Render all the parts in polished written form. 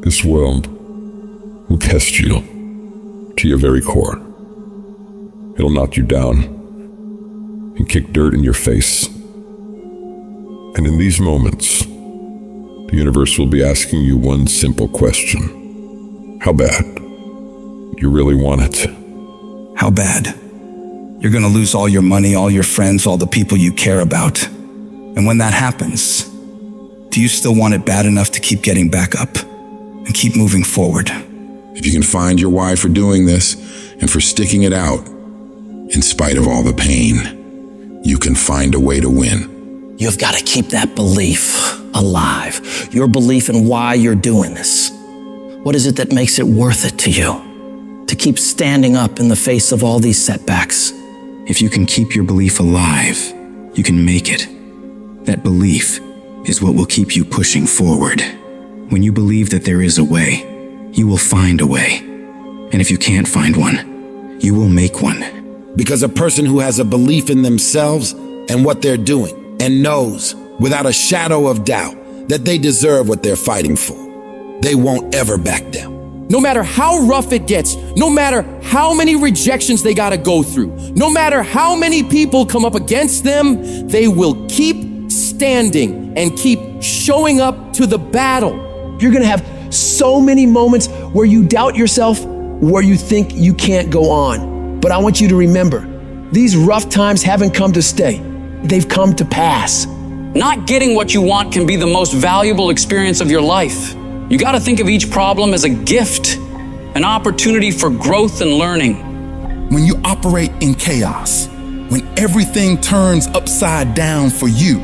This world will test you to your very core. It'll knock you down and kick dirt in your face. And in these moments, the universe will be asking you one simple question. How bad? You really want it? How bad? You're gonna lose all your money, all your friends, all the people you care about. And when that happens, do you still want it bad enough to keep getting back up and keep moving forward? If you can find your why for doing this and for sticking it out, in spite of all the pain, you can find a way to win. You've got to keep that belief alive. Your belief in why you're doing this. What is it that makes it worth it to you? To keep standing up in the face of all these setbacks. If you can keep your belief alive, you can make it. That belief is what will keep you pushing forward. When you believe that there is a way, you will find a way. And if you can't find one, you will make one. Because a person who has a belief in themselves and what they're doing and knows without a shadow of doubt that they deserve what they're fighting for, they won't ever back down. No matter how rough it gets, no matter how many rejections they gotta go through, no matter how many people come up against them, they will keep standing and keep showing up to the battle. You're gonna have so many moments where you doubt yourself, where you think you can't go on. But I want you to remember, these rough times haven't come to stay. They've come to pass. Not getting what you want can be the most valuable experience of your life. You got to think of each problem as a gift, an opportunity for growth and learning. When you operate in chaos, when everything turns upside down for you,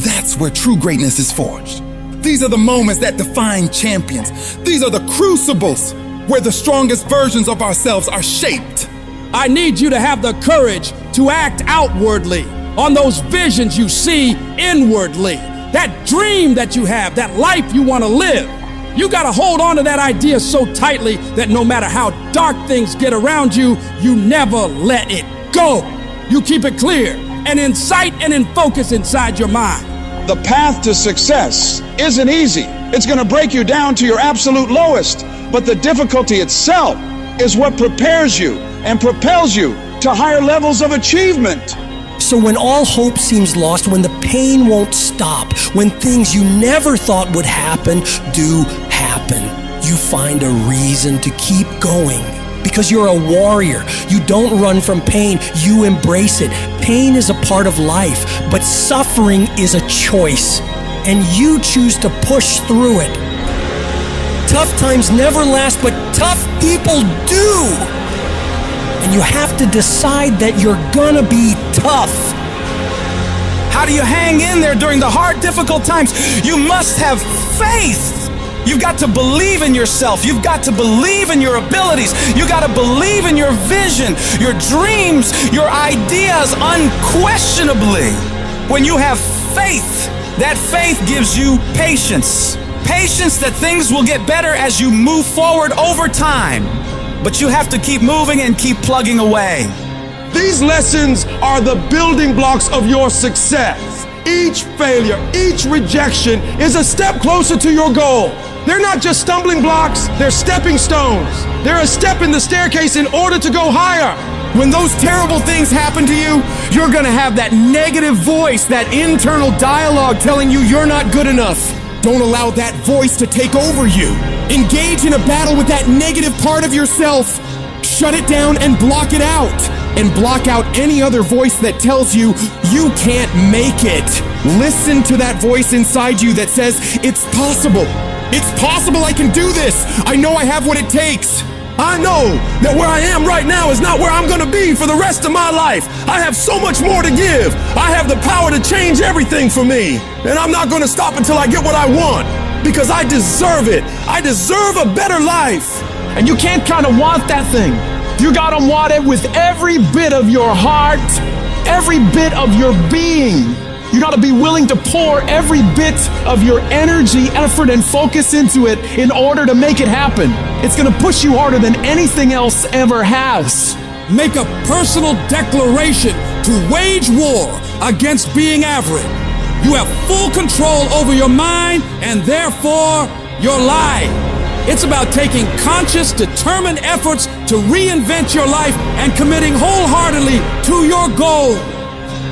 that's where true greatness is forged. These are the moments that define champions. These are the crucibles where the strongest versions of ourselves are shaped. I need you to have the courage to act outwardly on those visions you see inwardly. That dream that you have, that life you want to live. You got to hold on to that idea so tightly that no matter how dark things get around you, you never let it go. You keep it clear and in sight and in focus inside your mind. The path to success isn't easy. It's going to break you down to your absolute lowest. But the difficulty itself is what prepares you and propels you to higher levels of achievement. So when all hope seems lost, when the pain won't stop, when things you never thought would happen do happen, you find a reason to keep going. Because you're a warrior. You don't run from pain, you embrace it. Pain is a part of life, but suffering is a choice. And you choose to push through it. Tough times never last, but tough people do. And you have to decide that you're gonna be tough. How do you hang in there during the hard, difficult times? You must have faith. You've got to believe in yourself. You've got to believe in your abilities. You got to believe in your vision, your dreams, your ideas unquestionably. When you have faith, that faith gives you patience. Patience that things will get better as you move forward over time. But you have to keep moving and keep plugging away. These lessons are the building blocks of your success. Each failure, each rejection is a step closer to your goal. They're not just stumbling blocks, they're stepping stones. They're a step in the staircase in order to go higher. When those terrible things happen to you, you're gonna have that negative voice, that internal dialogue telling you you're not good enough. Don't allow that voice to take over you. Engage in a battle with that negative part of yourself. Shut it down and block it out. And block out any other voice that tells you you can't make it. Listen to that voice inside you that says, it's possible. It's possible I can do this. I know I have what it takes. I know that where I am right now is not where I'm gonna be for the rest of my life. I have so much more to give. I have the power to change everything for me. And I'm not gonna stop until I get what I want. Because I deserve it. I deserve a better life. And you can't kind of want that thing. You gotta want it with every bit of your heart, every bit of your being. You gotta be willing to pour every bit of your energy, effort, and focus into it in order to make it happen. It's gonna push you harder than anything else ever has. Make a personal declaration to wage war against being average. You have full control over your mind and therefore your lie. It's about taking conscious, determined efforts to reinvent your life and committing wholeheartedly to your goal.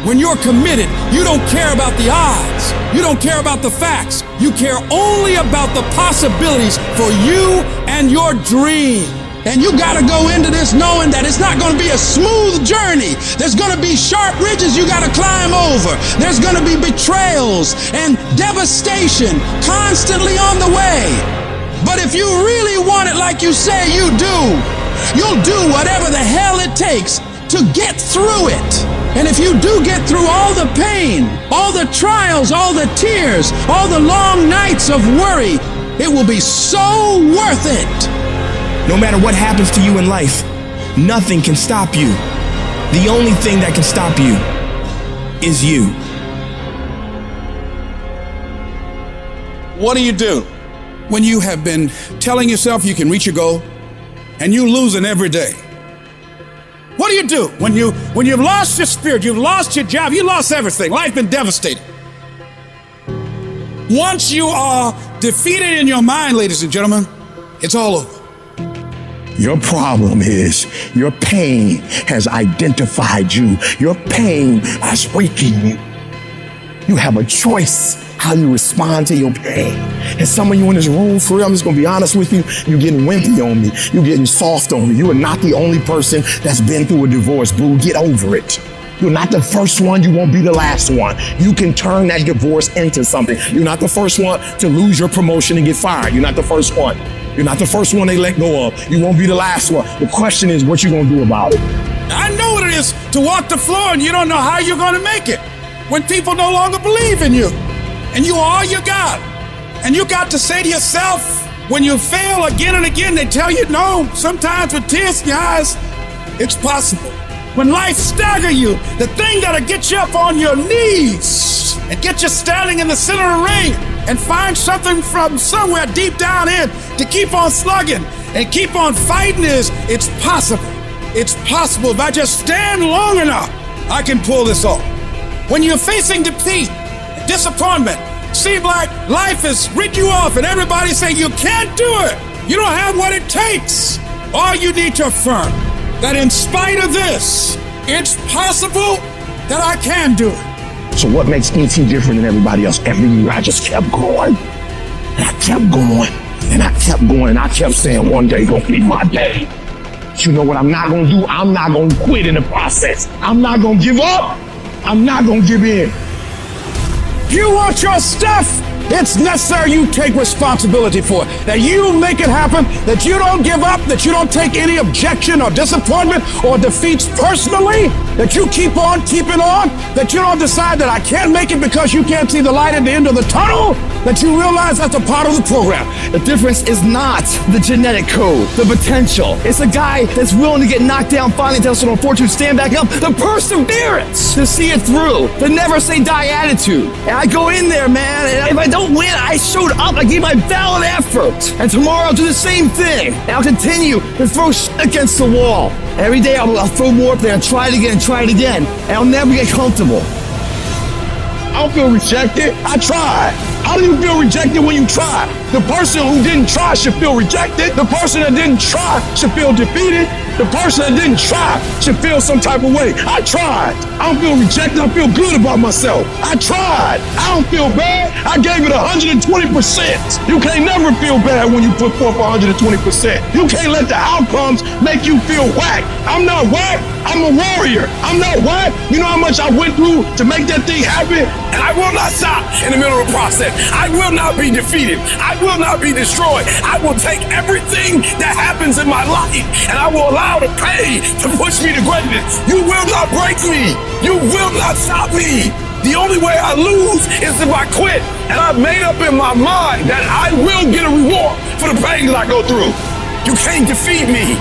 When you're committed, you don't care about the odds. You don't care about the facts. You care only about the possibilities for you and your dream. And you gotta go into this knowing that it's not gonna be a smooth journey. There's gonna be sharp ridges you gotta climb over. There's gonna be betrayals and devastation constantly on the way. But if you really want it like you say you do, you'll do whatever the hell it takes to get through it. And if you do get through all the pain, all the trials, all the tears, all the long nights of worry, it will be so worth it. No matter what happens to you in life, nothing can stop you. The only thing that can stop you is you. What do you do when you have been telling yourself you can reach your goal and you losing every day? What do you do when you've lost your spirit, you've lost your job, you lost everything, life been devastated? Once you are defeated in your mind, ladies and gentlemen, it's all over. Your problem is your pain has identified you. Your pain has weakened you. You have a choice how you respond to your pain. And some of you in this room, for real, I'm just gonna be honest with you, you're getting wimpy on me. You're getting soft on me. You are not the only person that's been through a divorce, boo. Get over it. You're not the first one. You won't be the last one. You can turn that divorce into something. You're not the first one to lose your promotion and get fired. You're not the first one. You're not the first one they let go of. You won't be the last one. The question is, what you gonna do about it? I know what it is to walk the floor and you don't know how you're gonna make it. When people no longer believe in you and you are all you got. And you got to say to yourself, when you fail again and again, they tell you no, sometimes with tears in your eyes, it's possible. When life stagger you, the thing that'll get you up on your knees and get you standing in the center of the ring and find something from somewhere deep down in to keep on slugging and keep on fighting is, it's possible. It's possible. If I just stand long enough, I can pull this off. When you're facing defeat, disappointment, seem like life has written you off and everybody's saying you can't do it. You don't have what it takes. All you need to affirm that in spite of this, it's possible that I can do it. So what makes ET different than everybody else? Every year I just kept going. And I kept going. And I kept going. And I kept saying one day gonna be my day. But you know what I'm not gonna do? I'm not gonna quit in the process. I'm not gonna give up. I'm not gonna give in. You want your stuff? It's necessary you take responsibility for it. That you make it happen, that you don't give up, that you don't take any objection or disappointment or defeats personally, that you keep on keeping on, that you don't decide that I can't make it because you can't see the light at the end of the tunnel, that you realize that's a part of the program. The difference is not the genetic code, the potential. It's a guy that's willing to get knocked down, finally tell someone fortune, stand back up, the perseverance to see it through, the never say die attitude. And I go in there, man, and if I don't win, I showed up, I gave my valid effort. And tomorrow I'll do the same thing. And I'll continue to throw shit against the wall. Every day I'll throw more up there and try it again and try it again. And I'll never get comfortable. I don't feel rejected. I tried. How do you feel rejected when you try? The person who didn't try should feel rejected. The person that didn't try should feel defeated. The person that didn't try should feel some type of way. I tried. I don't feel rejected. I feel good about myself. I tried. I don't feel bad. I gave it 120%. You can't never feel bad when you put forth 120%. You can't let the outcomes make you feel whack. I'm not whack. I'm a warrior. I'm not whack. You know how much I went through to make that thing happen? And I will not stop in the middle of the process. I will not be defeated. I will not be destroyed. I will take everything that happens in my life and I will allow the pain to push me to greatness. You will not break me. You will not stop me. The only way I lose is if I quit. And I've made up in my mind that I will get a reward for the pain that I go through. You can't defeat me.